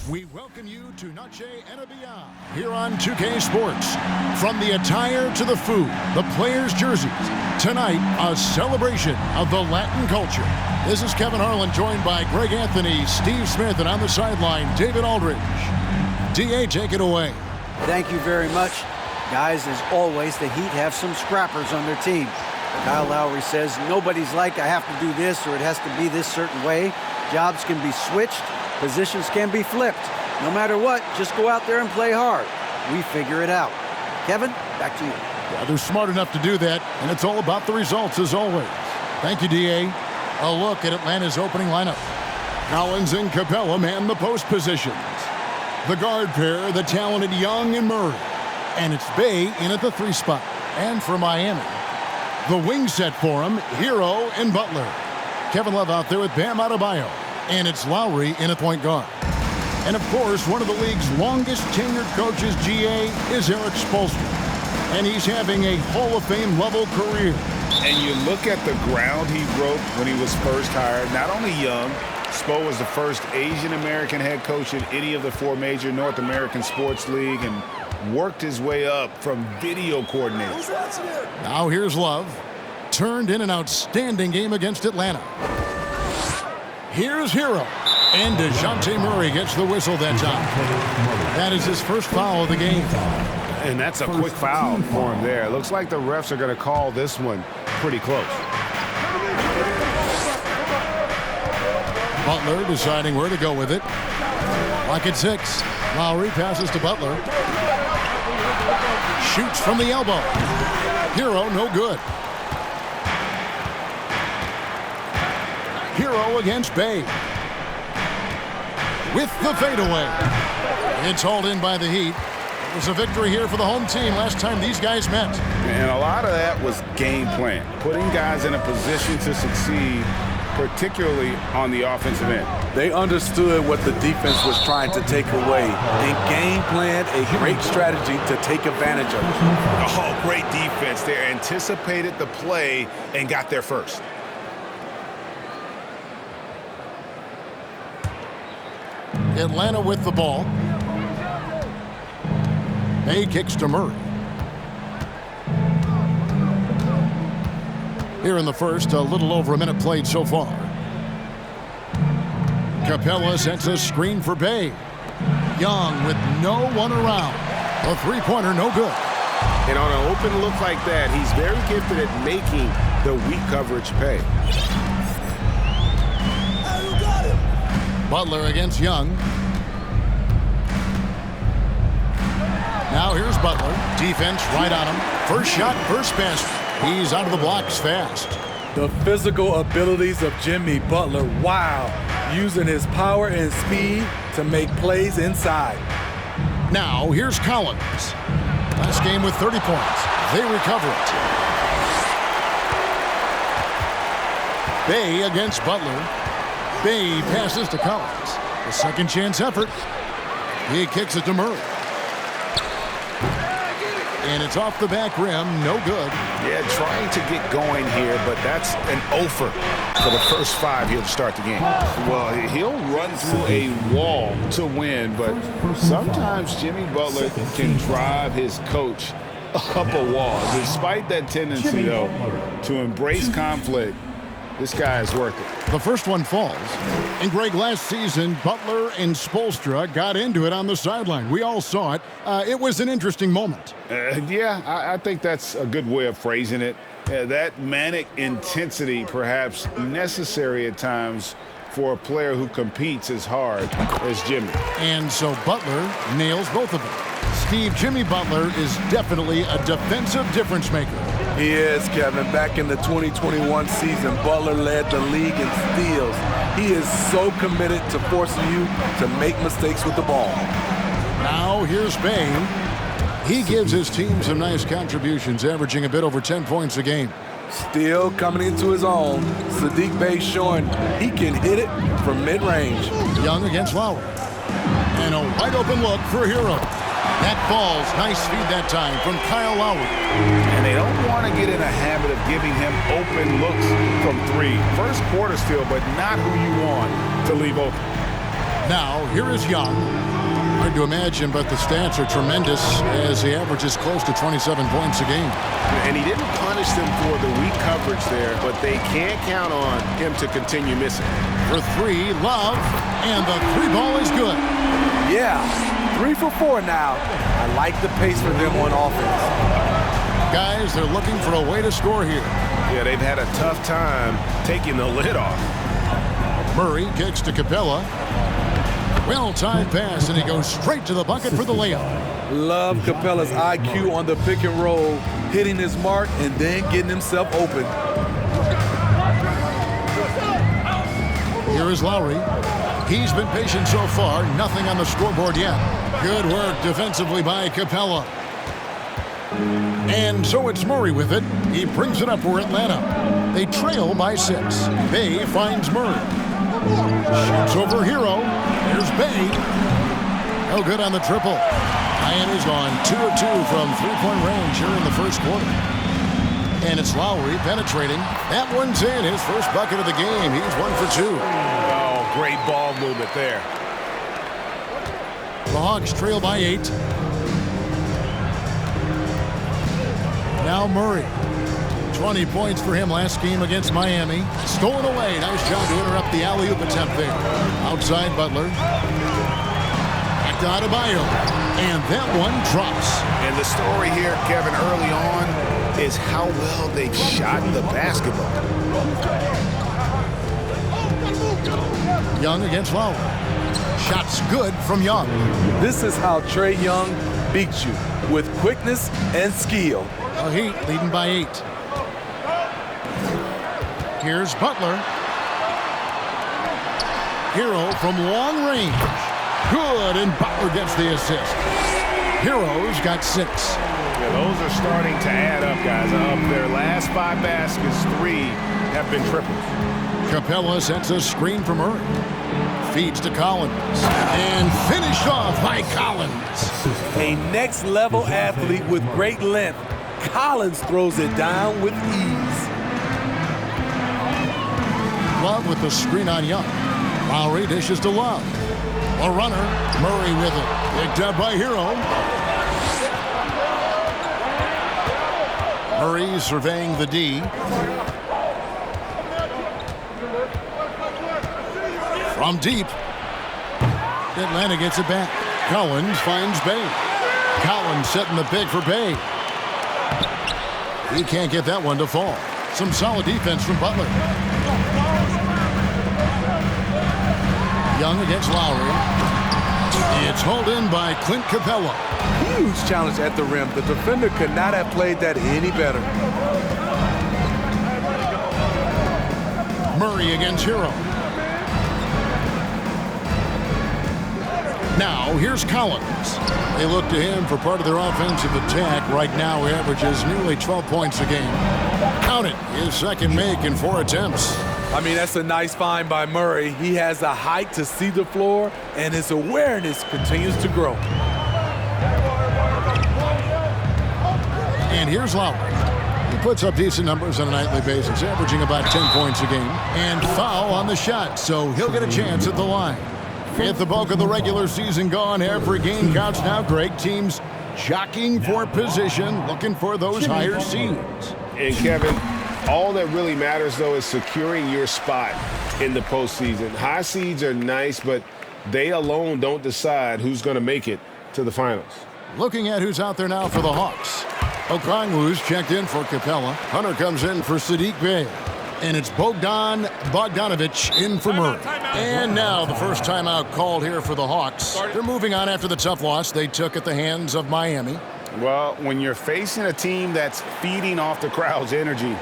We welcome you to Noche and Beyond here on 2K Sports. From the attire to the food, the players' jerseys. Tonight, a celebration of the Latin culture. This is Kevin Harlan, joined by Greg Anthony, Steve Smith, and on the sideline, David Aldridge. D.A., take it away. Thank you very much. Guys, as always, the Heat have some scrappers on their team. Kyle Lowry says, nobody's like, I have to do this or it has to be this certain way. Jobs can be switched. Positions can be flipped. No matter what, just go out there and play hard. We figure it out. Kevin, back to you. Yeah, they're smart enough to do that, and it's all about the results as always. Thank you, D.A. A look at Atlanta's opening lineup. Collins and Capella man the post positions. The guard pair, the talented Young and Murray. And it's Bay in at the 3 spot. And for Miami, the wing set for him, Hero and Butler. Kevin Love out there with Bam Adebayo. And it's Lowry in at point guard. And of course, one of the league's longest tenured coaches, GA, is Eric Spoelstra. And he's having a Hall of Fame level career. And you look at the ground he broke when he was first hired. Not only young, Spo was the first Asian American head coach in any of the 4 major North American sports league and worked his way up from video coordinator. Now here's Love. Turned in an outstanding game against Atlanta. Here's Hero. And DeJounte Murray gets the whistle that time. That is his first foul of the game. And that's a quick foul for him there. It looks like the refs are going to call this one pretty close. Butler deciding where to go with it. Lock at 6. Lowry passes to Butler. Shoots from the elbow. Hero, no good. Hero against Bay. With the fadeaway. It's hauled in by the Heat. It was a victory here for the home team last time these guys met. And a lot of that was game plan. Putting guys in a position to succeed, particularly on the offensive end. They understood what the defense was trying to take away and game planned a great strategy to take advantage of it. Oh, great defense there. Anticipated the play and got there first. Atlanta with the ball. Bay kicks to Murray. Here in the first, a little over a minute played so far. Capella sets a screen for Bay. Young with no one around. A three-pointer, no good. And on an open look like that, he's very gifted at making the weak coverage pay. Butler against Young. Now here's Butler. Defense right on him. First shot, first basket. He's out of the blocks fast. The physical abilities of Jimmy Butler, wow. Using his power and speed to make plays inside. Now here's Collins. Last game with 30 points. They recover it. Bay against Butler. Bay passes to Collins. A second chance effort. He kicks it to Murray. And it's off the back rim, no good. Yeah, trying to get going here, but that's an offer for the first 5 here to start the game. Well, he'll run through a wall to win, but sometimes Jimmy Butler can drive his coach up a wall. Despite that tendency, though, to embrace conflict, this guy is worth it. The first one falls. And Greg, last season, Butler and Spoelstra got into it on the sideline. We all saw it. It was an interesting moment. Yeah, I think that's a good way of phrasing it. That manic intensity, perhaps necessary at times for a player who competes as hard as Jimmy. And so Butler nails both of them. Steve, Jimmy Butler is definitely a defensive difference maker. He is, Kevin. Back in the 2021 season, Butler led the league in steals. He is so committed to forcing you to make mistakes with the ball. Now here's Bay. He gives his team some nice contributions, averaging a bit over 10 points a game. Still coming into his own. Saddiq Bey showing he can hit it from mid-range. Young against Lowry. And a wide open look for Hero. That falls. Nice feed that time from Kyle Lowry. And they don't want to get in a habit of giving him open looks from 3. First quarter still, but not who you want to leave open. Now, here is Young. Hard to imagine, but the stats are tremendous as he averages close to 27 points a game. And he didn't punish them for the weak coverage there, but they can't count on him to continue missing. For three, Love, and the three ball is good. Yeah, 3 for 4 now. I like the pace for them on offense. Guys, they're looking for a way to score here. Yeah, they've had a tough time taking the lid off. Murray kicks to Capella. Well-timed pass, and he goes straight to the bucket for the layup. Love Capella's IQ on the pick and roll, hitting his mark and then getting himself open. Here is Lowry. He's been patient so far. Nothing on the scoreboard yet. Good work defensively by Capella. And so it's Murray with it. He brings it up for Atlanta. They trail by 6. Bay finds Murray. Shoots over Hero. Here's Bay. No good on the triple. Miami's on 2 of 2 from three-point range here in the first quarter. And it's Lowry penetrating. That one's in. His first bucket of the game. He's 1 for 2. Oh, great ball movement there. The Hawks trail by 8. Now Murray. 20 points for him last game against Miami. Stolen away. Nice job to interrupt the alley-oop attempt there. Outside Butler. Back to Adebayo. And that one drops. And the story here, Kevin, early on is how well they shot the basketball. Young against Lowry. Shots good from Young. This is how Trae Young beats you, with quickness and skill. The Heat leading by 8. Here's Butler. Hero from long range. Good, and Butler gets the assist. Hero's got 6. Yeah, those are starting to add up, guys. Their last 5 baskets, 3 have been triples. Capella sets a screen for Murray. Feeds to Collins. And finished off by Collins. A next-level athlete with great length. Collins throws it down with ease. Love with the screen on Young. Lowry dishes to Love. A runner. Murray with it. Picked up by Hero. Murray surveying the D. From deep. Atlanta gets it back. Collins finds Bay. Collins setting the pick for Bay. He can't get that one to fall. Some solid defense from Butler. Young against Lowry. It's hauled in by Clint Capella. Huge challenge at the rim. The defender could not have played that any better. Murray against Hero. Now, here's Collins. They look to him for part of their offensive attack. Right now, he averages nearly 12 points a game. Count it, his second make in 4 attempts. I mean, that's a nice find by Murray. He has the height to see the floor, and his awareness continues to grow. And here's Lowry. He puts up decent numbers on a nightly basis, averaging about 10 points a game. And foul on the shot, so he'll get a chance at the line. With the bulk of the regular season gone, every game counts now. Great teams jockeying for position, looking for those higher seeds. And Kevin, all that really matters, though, is securing your spot in the postseason. High seeds are nice, but they alone don't decide who's going to make it to the finals. Looking at who's out there now for the Hawks. Okongwu's checked in for Capella. Hunter comes in for Saddiq Bey. And it's Bogdan Bogdanovic in for Murray. And now the first timeout called here for the Hawks. They're moving on after the tough loss they took at the hands of Miami. Well, when you're facing a team that's feeding off the crowd's energy,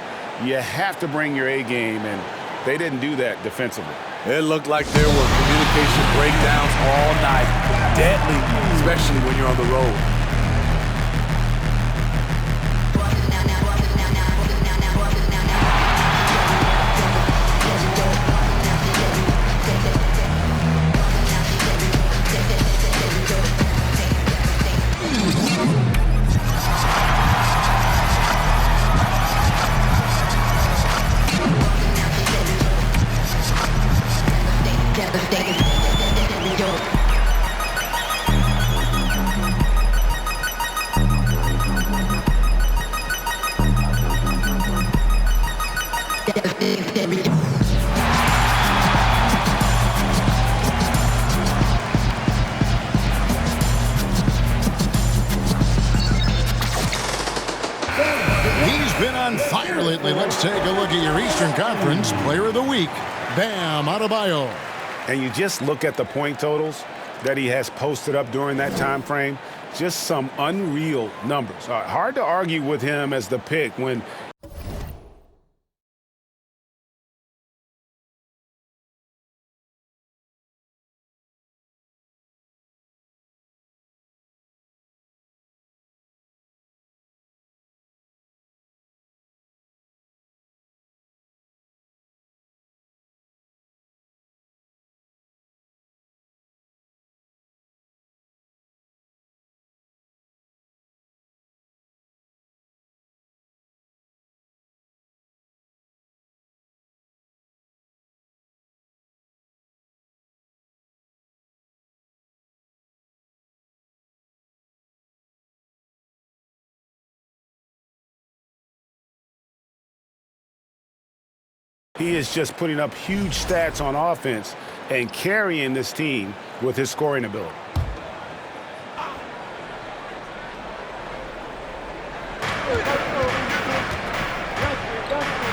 you have to bring your A game, and they didn't do that defensively. It looked like there were communication breakdowns all night. Deadly, especially when you're on the road. on fire lately. Let's take a look at your Eastern Conference Player of the Week, Bam Adebayo. And you just look at the point totals that he has posted up during that time frame. Just some unreal numbers. Hard to argue with him as the pick when he is just putting up huge stats on offense and carrying this team with his scoring ability.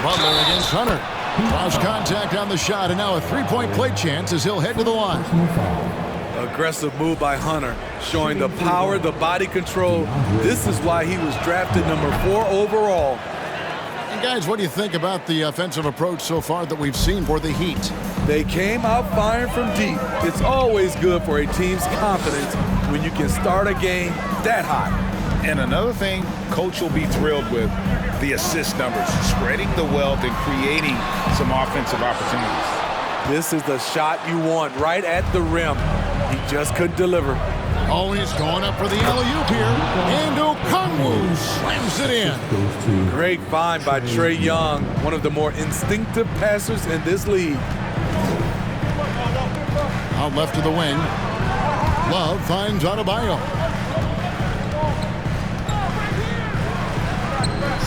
Butler against Hunter. Lost contact on the shot, and now a three-point play chance as he'll head to the line. Aggressive move by Hunter, showing the power, the body control. This is why he was drafted number 4 overall. And guys, what do you think about the offensive approach so far that we've seen for the Heat? They came out firing from deep. It's always good for a team's confidence when you can start a game that high. And another thing Coach will be thrilled with, the assist numbers, spreading the wealth and creating some offensive opportunities. This is the shot you want right at the rim. He just couldn't deliver. Oh, he's going up for the alley-oop here. And Okongwu slams it in. Great find by Trae Young, one of the more instinctive passers in this league. Out left to the wing. Love finds Adebayo.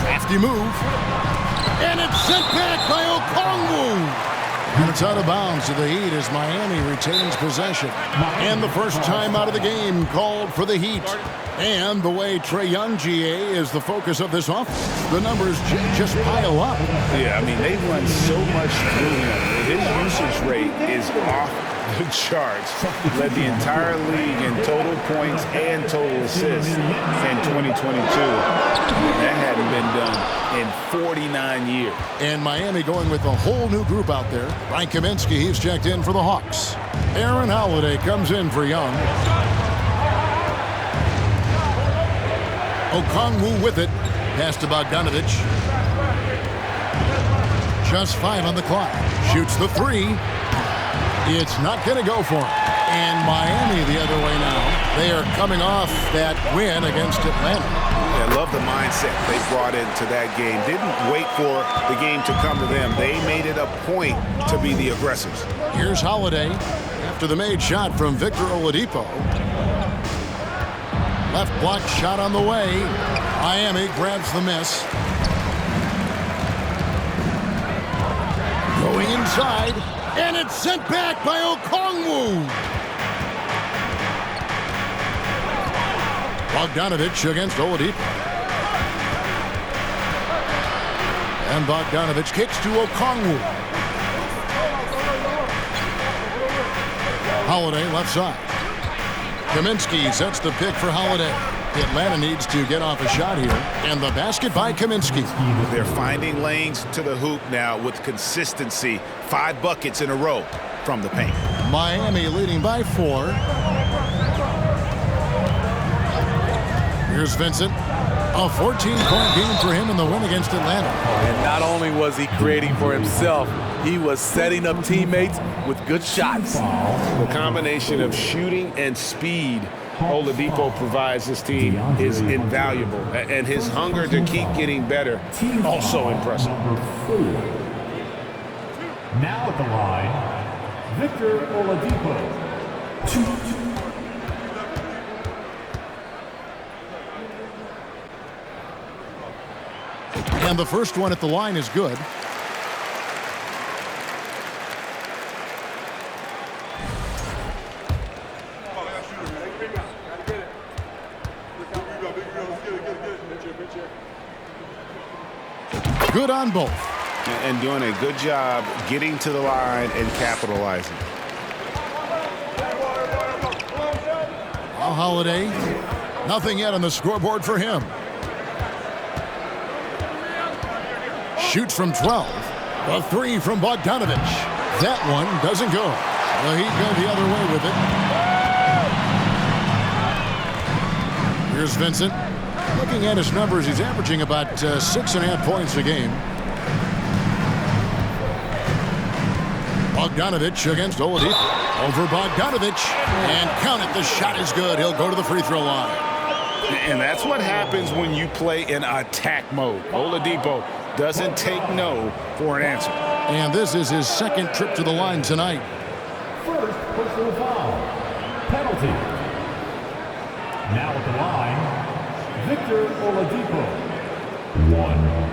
Crafty move. And it's sent back by Okongwu. And it's out of bounds to the Heat as Miami retains possession. And the first time out of the game called for the Heat. And the way Trae Young, GA, is the focus of this offense. The numbers just pile up. Yeah, I mean, they run so much through him. His usage rate is off the charts. Led the entire league in total points and total assists in 2022. That hadn't been done in 49 years. And Miami going with a whole new group out there. Frank Kaminsky, he's checked in for the Hawks. Aaron Holiday comes in for Young. Okongwu with it. Pass to Bogdanovic. Just 5 on the clock. Shoots the 3. It's not going to go for him. And Miami the other way now. They are coming off that win against Atlanta. I love the mindset they brought into that game. Didn't wait for the game to come to them. They made it a point to be the aggressors. Here's Holiday after the made shot from Victor Oladipo. Left block shot on the way. Miami grabs the miss. Going inside, and it's sent back by Okongwu. Bogdanovic against Oladipo. And Bogdanovic kicks to Okongwu. Holiday left side. Kaminsky sets the pick for Holiday. Atlanta needs to get off a shot here. And the basket by Kaminsky. They're finding lanes to the hoop now with consistency. 5 buckets in a row from the paint. Miami leading by 4. Here's Vincent. A 14-point game for him in the win against Atlanta. And not only was he creating for himself, he was setting up teammates with good shots. The combination of shooting and speed Oladipo provides this team is invaluable. And his hunger to keep getting better, also impressive. Now at the line, Victor Oladipo. And the first one at the line is good. Good on both. And doing a good job getting to the line and capitalizing. Now Holiday, nothing yet on the scoreboard for him. Shoots from 12. A three from Bogdanovich. That one doesn't go. The Heat go the other way with it. Here's Vincent. Looking at his numbers, he's averaging about 6.5 points a game. Bogdanovich against Oladipo. Over Bogdanovich. And count it, the shot is good. He'll go to the free throw line. And that's what happens when you play in attack mode. Oladipo doesn't take no for an answer. And this is his second trip to the line tonight. First personal foul. Penalty. Now at the line, Victor Oladipo. 1.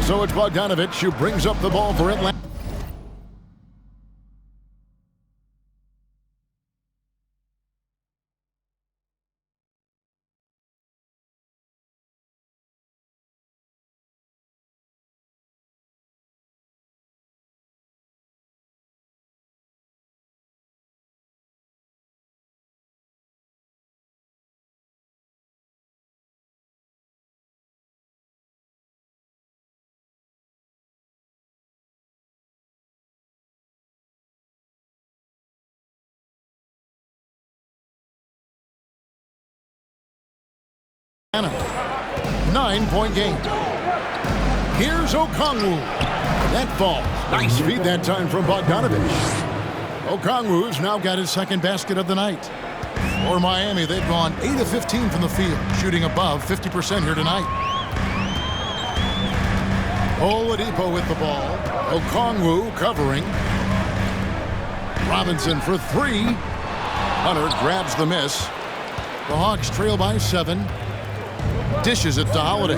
So it's Bogdanovich who brings up the ball for Atlanta. Anna, 9-point game. Here's Okongwu. That falls. Nice feed that time from Bogdanovich. Okongwu's now got his second basket of the night. For Miami, they've gone 8 of 15 from the field, shooting above 50% here tonight. Oladipo with the ball. Okongwu covering. Robinson for three. Hunter grabs the miss. The Hawks trail by 7. Dishes it to Holiday.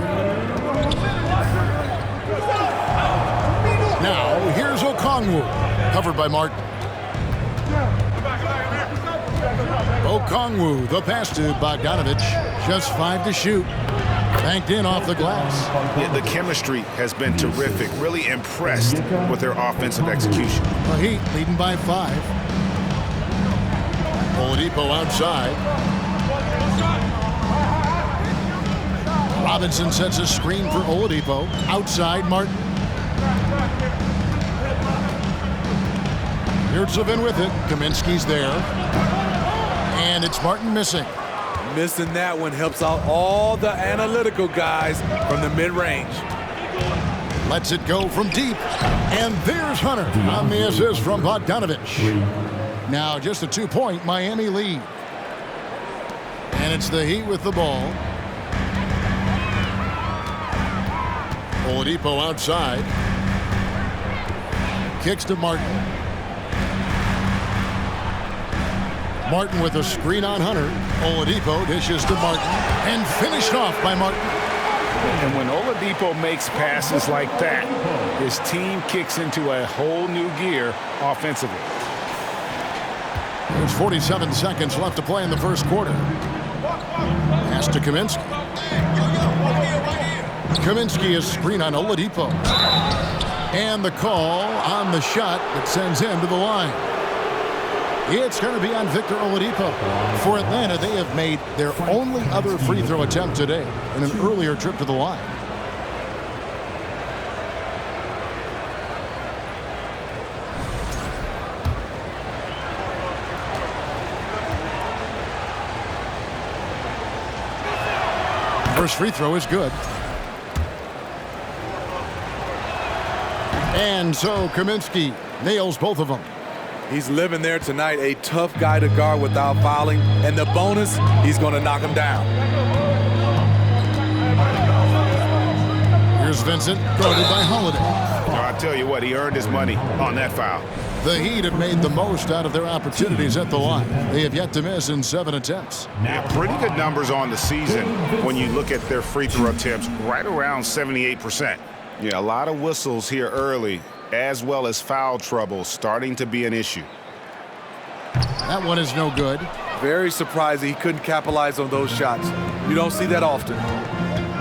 Now, here's Okongwu. Covered by Martin. Okongwu, the pass to Bogdanovich. Just 5 to shoot. Banked in off the glass. Yeah, the chemistry has been terrific. Really impressed with their offensive execution. The Heat leading by 5. Oladipo outside. Robinson sets a screen for Oladipo. Outside, Martin. Yurtseven with it. Kaminsky's there. And it's Martin missing. Missing that one helps out all the analytical guys from the mid-range. Lets it go from deep. And there's Hunter on the assist from Bogdanovich. Now just a 2-point Miami lead. And it's the Heat with the ball. Oladipo outside. Kicks to Martin. Martin with a screen on Hunter. Oladipo dishes to Martin. And finished off by Martin. And when Oladipo makes passes like that, his team kicks into a whole new gear offensively. There's 47 seconds left to play in the first quarter. Pass to Kaminsky. Kaminsky is screen on Oladipo. And the call on the shot that sends him to the line. It's going to be on Victor Oladipo. For Atlanta, they have made their only other free throw attempt today in an earlier trip to the line. First free throw is good. And so Kaminsky nails both of them. He's living there tonight, a tough guy to guard without fouling. And the bonus, he's going to knock him down. Here's Vincent, guarded by Holiday. I'll tell you what, he earned his money on that foul. The Heat have made the most out of their opportunities at the line. They have yet to miss in 7 attempts. Yeah, pretty good numbers on the season when you look at their free throw attempts, right around 78%. Yeah, a lot of whistles here early, as well as foul trouble starting to be an issue. That one is no good. Very surprising he couldn't capitalize on those shots. You don't see that often.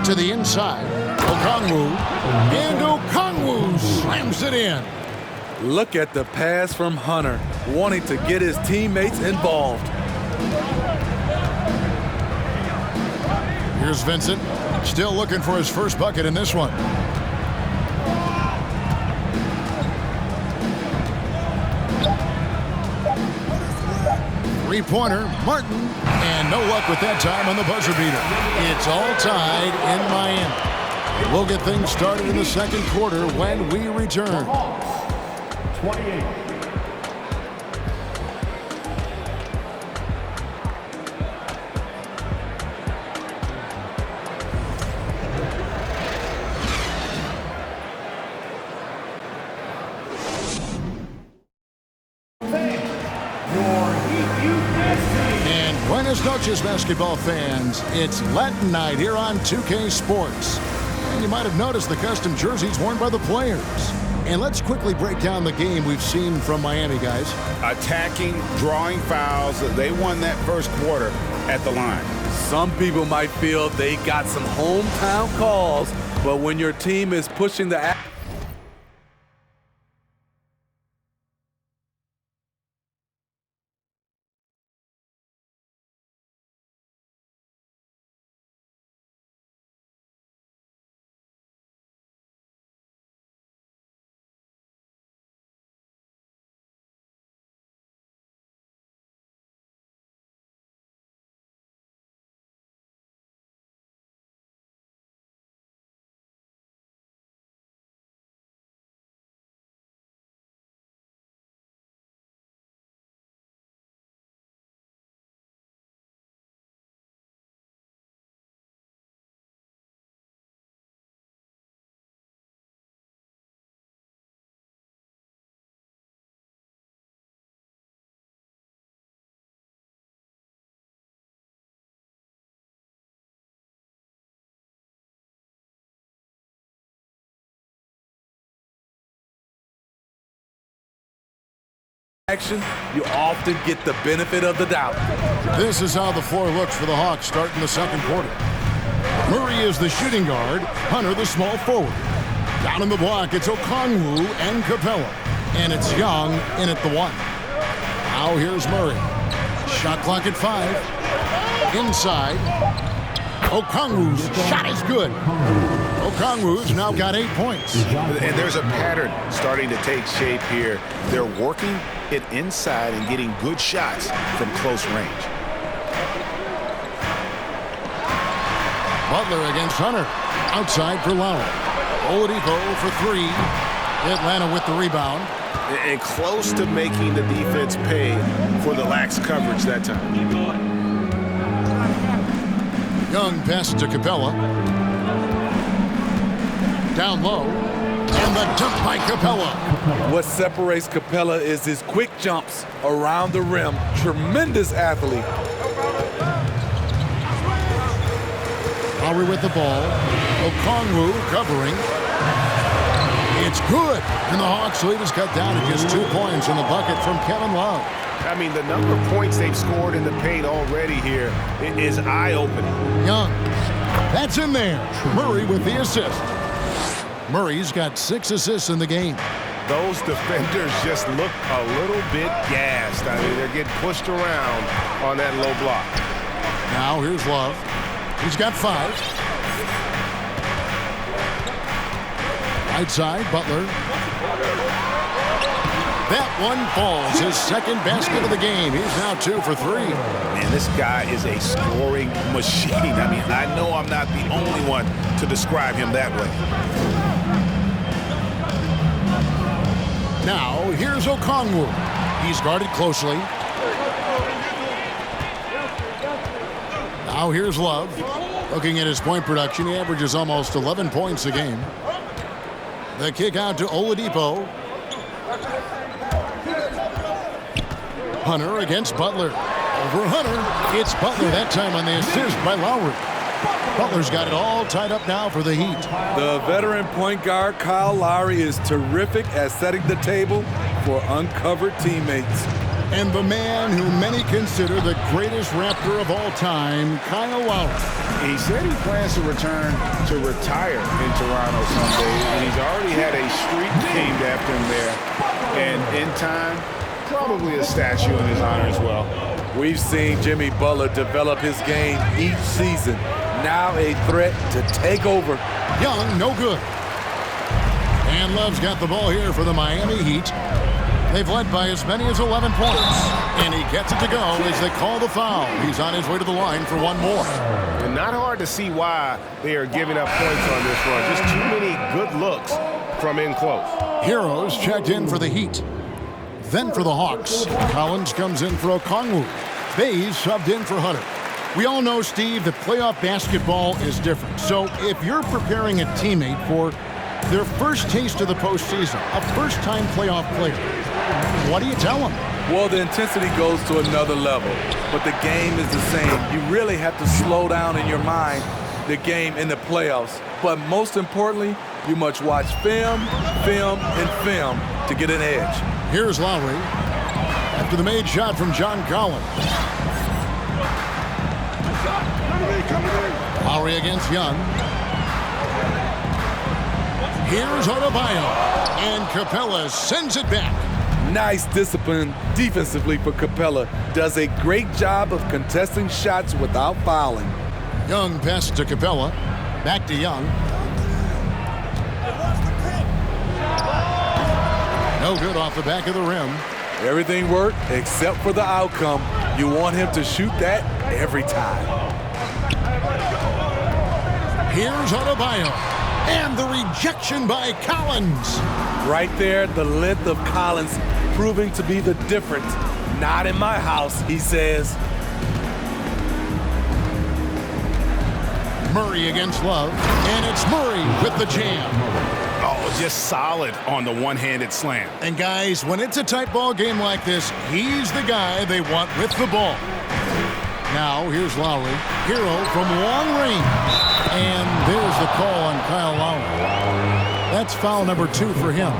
To the inside, Okongwu. And Okongwu slams it in. Look at the pass from Hunter, wanting to get his teammates involved. Here's Vincent, still looking for his first bucket in this one. Three-pointer, Martin, and no luck with that time on the buzzer beater. It's all tied in Miami. We'll get things started in the second quarter when we return. 28. And buenas noches, basketball fans. It's Latin night here on 2K Sports. And you might have noticed the custom jerseys worn by the players. And let's quickly break down the game we've seen from Miami, guys. Attacking, drawing fouls. They won that first quarter at the line. Some people might feel they got some hometown calls, but when your team is pushing the action, you often get the benefit of the doubt. This is how the floor looks for the Hawks starting the second quarter. Murray is the shooting guard, Hunter the small forward. Down in the block, it's Okongwu and Capella. And it's Young in at the 1. Now here's Murray. Shot clock at 5. Inside. Okongwu's shot is good. Okongwu's now got 8 points. And there's a pattern starting to take shape here. They're working it inside and getting good shots from close range. Butler against Hunter. Outside for Lowry. Oladipo for 3. Atlanta with the rebound. And close to making the defense pay for the lax coverage that time. Young pass to Capella. Down low. And the dunk by Capella. What separates Capella is his quick jumps around the rim. Tremendous athlete. Lowry with the ball. Okongwu covering. It's good. And the Hawks lead is cut down to just 2 points in the bucket from Kevin Love. I mean, the number of points they've scored in the paint already here is eye-opening. Young. That's in there. Murray with the assist. Murray's got 6 assists in the game. Those defenders just look a little bit gassed. I mean, they're getting pushed around on that low block. Now here's Love. He's got 5. Right side, Butler. That one falls. His second basket of the game. He's now 2 for 3. Man, this guy is a scoring machine. I mean, I know I'm not the only one to describe him that way. Now, here's Okongwu. He's guarded closely. Now here's Love. Looking at his point production, he averages almost 11 points a game. The kick out to Oladipo. Hunter against Butler. Over Hunter. It's Butler that time on the assist by Lowry. Butler's got it all tied up now for the Heat. The veteran point guard Kyle Lowry is terrific at setting the table for uncovered teammates. And the man who many consider the greatest Raptor of all time, Kyle Lowry. He said he plans to return to retire in Toronto someday, and he's already had a street named after him there. And in time, probably a statue in his honor as well. We've seen Jimmy Butler develop his game each season. Now a threat to take over. Young, no good. And Love's got the ball here for the Miami Heat. They've led by as many as 11 points. And he gets it to go as they call the foul. He's on his way to the line for one more. And not hard to see why they are giving up points on this run. Just too many good looks from in close. Heroes checked in for the Heat. Then for the Hawks, Collins comes in for Okongwu. Bays subbed in for Hunter. We all know, Steve, that playoff basketball is different. So if you're preparing a teammate for their first taste of the postseason, a first-time playoff player, what do you tell them? Well, the intensity goes to another level, but the game is the same. You really have to slow down in your mind the game in the playoffs. But most importantly, you must watch film, and film to get an edge. Here's Lowry after the made shot from John Collins. Lowry against Young. Here's Adebayo, and Capella sends it back. Nice discipline defensively for Capella. Does a great job of contesting shots without fouling. Young passes to Capella. Back to Young. No good off the back of the rim. Everything worked except for the outcome. You want him to shoot that every time. Here's Adebayo. And the rejection by Collins. Right there, the length of Collins proving to be the difference. Not in my house, he says. Murray against Love. And it's Murray with the jam. Oh, just solid on the one-handed slam. And guys, when it's a tight ball game like this, he's the guy they want with the ball. Now, here's Lowry. Hero from long range. And there's the call on Kyle Lowry. That's foul number 2 for him.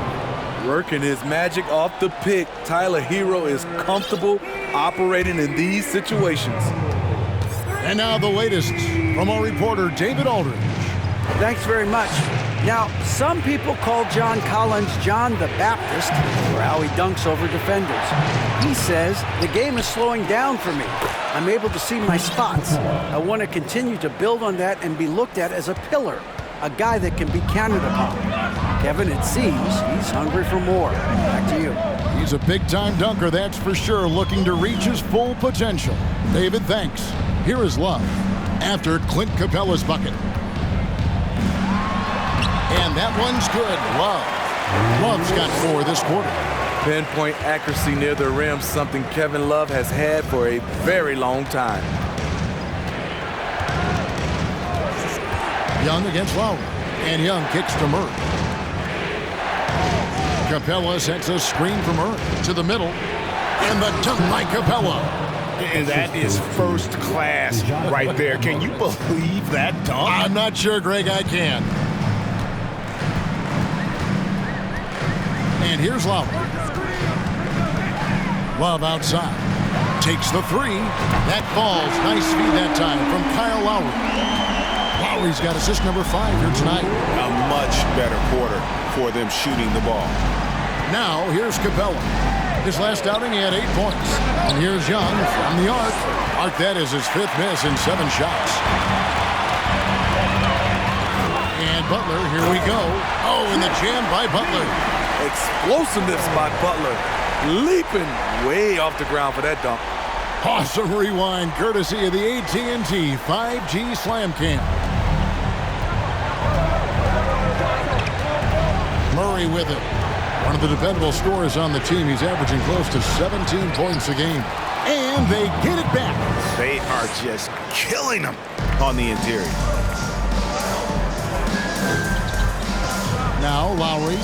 Working his magic off the pick, Tyler Hero is comfortable operating in these situations. And now the latest from our reporter, David Aldridge. Thanks very much. Now, some people call John Collins John the Baptist for how he dunks over defenders. He says, the game is slowing down for me. I'm able to see my spots. I want to continue to build on that and be looked at as a pillar, a guy that can be counted upon. Kevin, it seems he's hungry for more. Back to you. He's a big-time dunker, that's for sure, looking to reach his full potential. David, thanks. Here is Love after Clint Capella's bucket. And that one's good. Love's got 4 this quarter. Pinpoint accuracy near the rim, something Kevin Love has had for a very long time. Young against Lowry. And Young kicks to Murray. Capella sets a screen from Murray to the middle. And the dunk by Capella. And that is first class right there. Can you believe that dunk? I'm not sure, Greg, I can. And here's Lowry. Love outside. Takes the 3. That falls. Nice feed that time from Kyle Lowry. Lowry's got assist number 5 here tonight. A much better quarter for them shooting the ball. Now, here's Capella. His last outing, he had 8 points. And here's Young from the arc. That is his 5th miss in 7 shots. And Butler, here we go. Oh, and the jam by Butler. Explosiveness by Butler. Leaping way off the ground for that dunk. Awesome rewind, courtesy of the AT&T 5G Slam Cam. Murray with it. One of the dependable scorers on the team. He's averaging close to 17 points a game. And they get it back. They are just killing them on the interior. Now Lowry.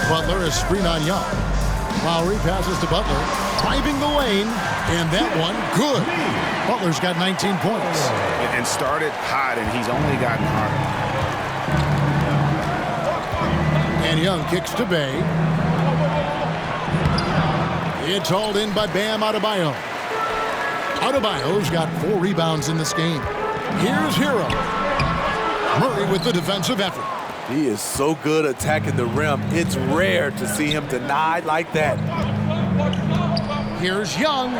Butler is screen on Young. Lowry passes to Butler, driving the lane, and that one, good. Butler's got 19 points. And started hot, and he's only gotten hotter. And Young kicks to Bay. It's hauled in by Bam Adebayo. Adebayo's got 4 rebounds in this game. Here's Hero. Murray with the defensive effort. He is so good attacking the rim. It's rare to see him denied like that. Here's Young.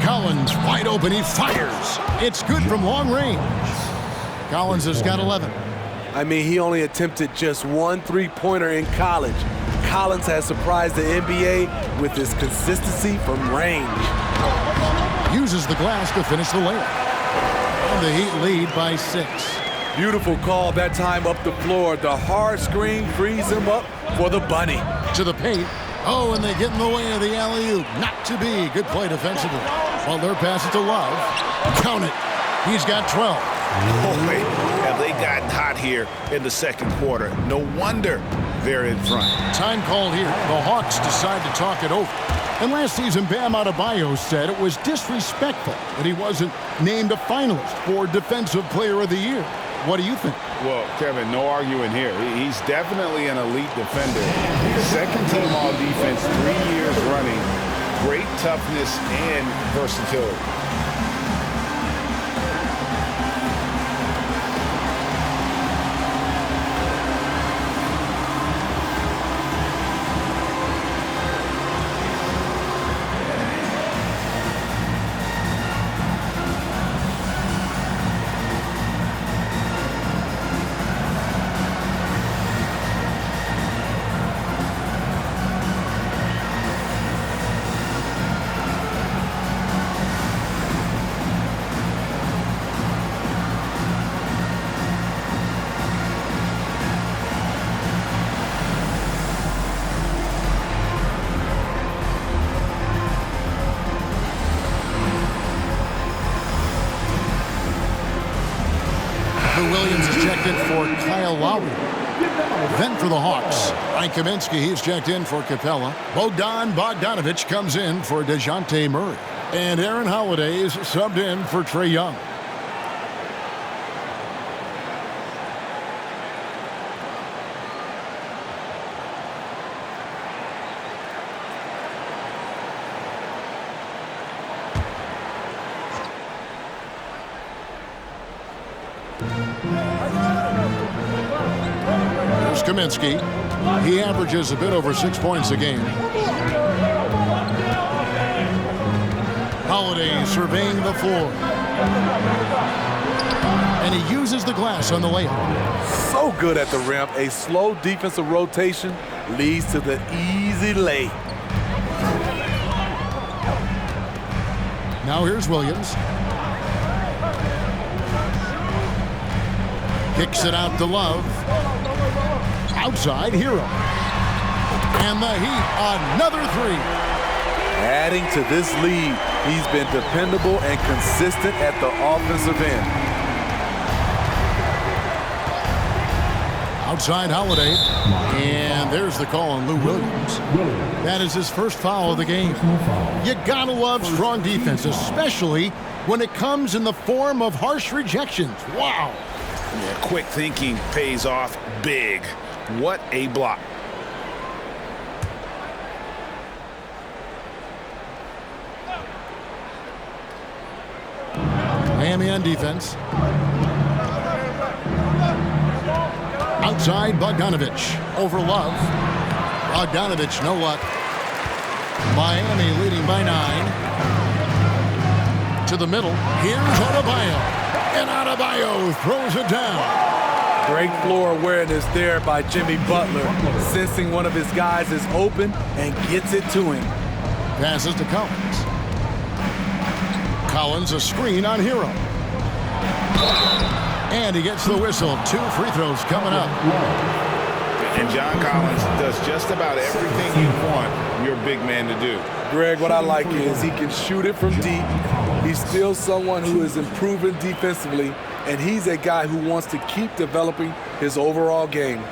Collins wide open. He fires. It's good from long range. Collins has got 11. I mean, he only attempted just 1 3-pointer in college. Collins has surprised the NBA with his consistency from range. Uses the glass to finish the layup. And the Heat lead by 6. Beautiful call that time up the floor. The hard screen frees him up for the bunny. To the paint. Oh, and they get in the way of the alley-oop. Not to be. Good play defensively. Butler passes to Love. Count it. He's got 12. Boy, have they gotten hot here in the second quarter. No wonder they're in front. Time called here. The Hawks decide to talk it over. And last season, Bam Adebayo said it was disrespectful that he wasn't named a finalist for Defensive Player of the Year. What do you think? Well, Kevin, no arguing here. He's definitely an elite defender. Second team all defense 3 years running. Great toughness and versatility. Williams is checked in for Kyle Lowry. Then for the Hawks, Frank Kaminsky, he's checked in for Capella. Bogdan Bogdanovic comes in for DeJounte Murray. And Aaron Holiday is subbed in for Trae Young. Here's Kaminsky. He averages a bit over 6 points a game. Holiday surveying the floor. And he uses the glass on the layup. So good at the rim. A slow defensive rotation leads to the easy lay. Now here's Williams. Kicks it out to Love. Outside, Hero. And the Heat, another three. Adding to this lead, he's been dependable and consistent at the offensive end. Outside Holiday. And there's the call on Lou Williams. That is his first foul of the game. You gotta love strong defense, especially when it comes in the form of harsh rejections. Wow. Yeah, quick thinking pays off big. What a block. Miami on defense. Outside Bogdanovic. Over Love. Bogdanovic, no luck. Miami leading by 9. To the middle. Here's Adebayo. And Adebayo throws it down. Great floor awareness there by Jimmy Butler, sensing one of his guys is open and gets it to him. Passes to Collins. Collins a screen on Hero. And he gets the whistle. 2 free throws coming up. And John Collins does just about everything you want your big man to do. Greg, what I like is he can shoot it from deep. He's still someone who is improving defensively, and he's a guy who wants to keep developing his overall game.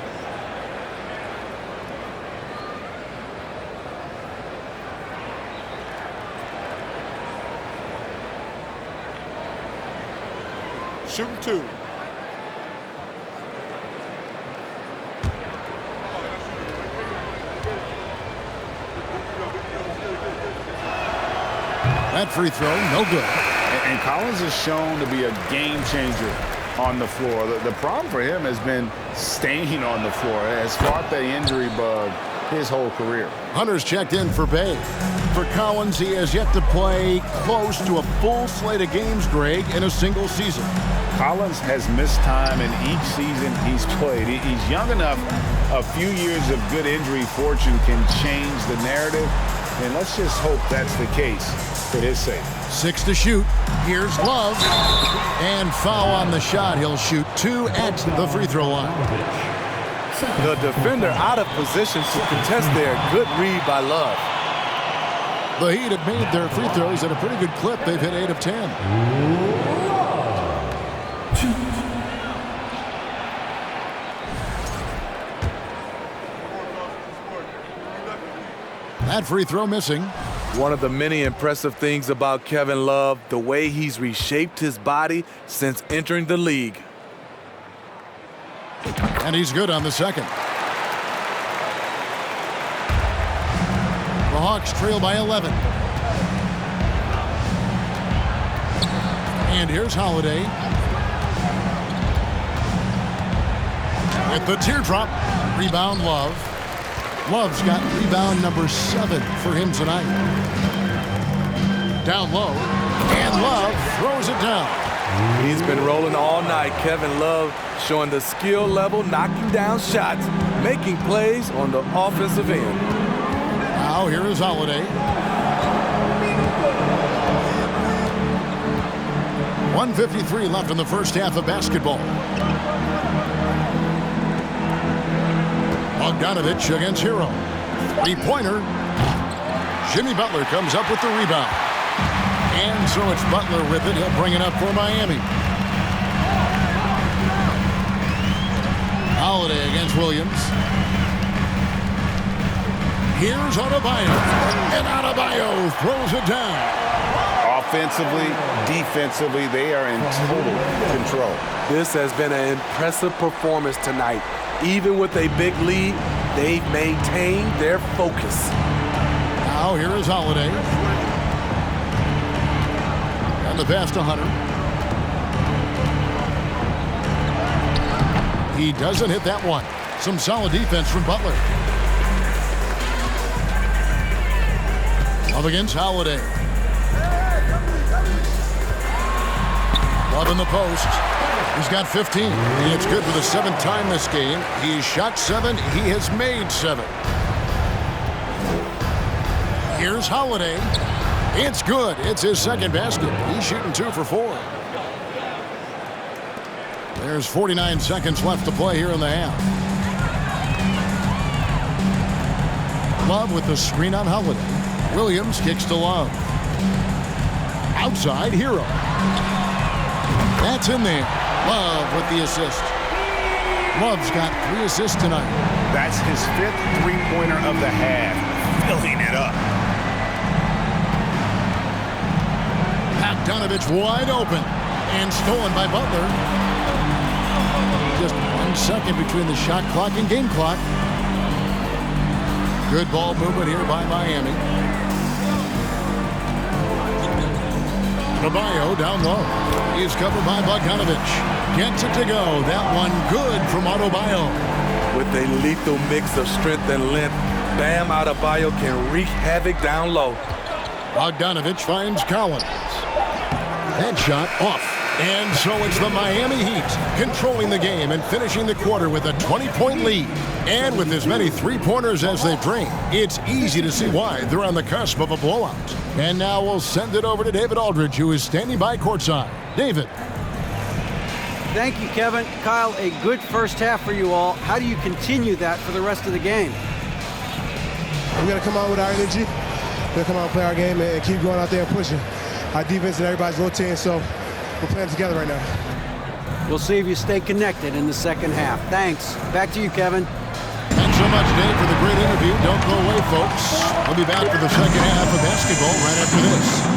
shooting 2. That free throw, no good. And Collins is shown to be a game changer on the floor. The problem for him has been staying on the floor. Has fought the injury bug his whole career. Hunter's checked in for Bay. For Collins, he has yet to play close to a full slate of games, Greg, in a single season. Collins has missed time in each season he's played. He's young enough. A few years of good injury fortune can change the narrative, and let's just hope that's the case for his sake. 6 to shoot. Here's Love. And foul on the shot. He'll shoot 2 at the free throw line. The defender out of position to contest there. Good read by Love. The Heat have made their free throws at a pretty good clip. They've hit 8 of 10. That free throw missing. One of the many impressive things about Kevin Love, the way he's reshaped his body since entering the league. And he's good on the second. The Hawks trail by 11. And here's Holiday. At the teardrop. Rebound Love. Love's got rebound number 7 for him tonight. Down low. And Love throws it down. He's been rolling all night. Kevin Love showing the skill level, knocking down shots, making plays on the offensive end. Now here is Holiday. 1:53 left in the first half of basketball. Bogdanovich against Hero. Three-pointer. Jimmy Butler comes up with the rebound. And so it's Butler with it. He'll bring it up for Miami. Holiday against Williams. Here's Adebayo. And Adebayo throws it down. Offensively, defensively, they are in total control. This has been an impressive performance tonight. Even with a big lead, they've maintained their focus. Now here is Holiday. And the pass to Hunter. He doesn't hit that one. Some solid defense from Butler. Love against Holiday. Love in the post. He's got 15. And it's good for the 7th time this game. He's shot 7. He has made 7. Here's Holiday. It's good. It's his second basket. He's shooting 2 for 4. There's 49 seconds left to play here in the half. Love with the screen on Holiday. Williams kicks to Love. Outside, Hero. That's in there. Love with the assist. Love's got 3 assists tonight. That's his 5th three-pointer of the half. Filling it up. Bogdanovich wide open. And stolen by Butler. Just 1 second between the shot clock and game clock. Good ball movement here by Miami. Adebayo down low. He's covered by Bogdanovich. Gets it to go. That one good from Adebayo. With a lethal mix of strength and length, Bam Adebayo can wreak havoc down low. Bogdanovich finds Collins. That shot off. And so it's the Miami Heat controlling the game and finishing the quarter with a 20-point lead. And with as many three-pointers as they've drained, it's easy to see why they're on the cusp of a blowout. And now we'll send it over to David Aldridge, who is standing by courtside. David. Thank you, Kevin. Kyle, a good first half for you all. How do you continue that for the rest of the game? We got to come out with our energy. We got to come out and play our game and keep going out there and pushing. Our defense and everybody's rotating, so we're playing together right now. We'll see if you stay connected in the second half. Thanks. Back to you, Kevin. Thanks so much, Dave, for the great interview. Don't go away, folks. We'll be back for the second half of basketball right after this.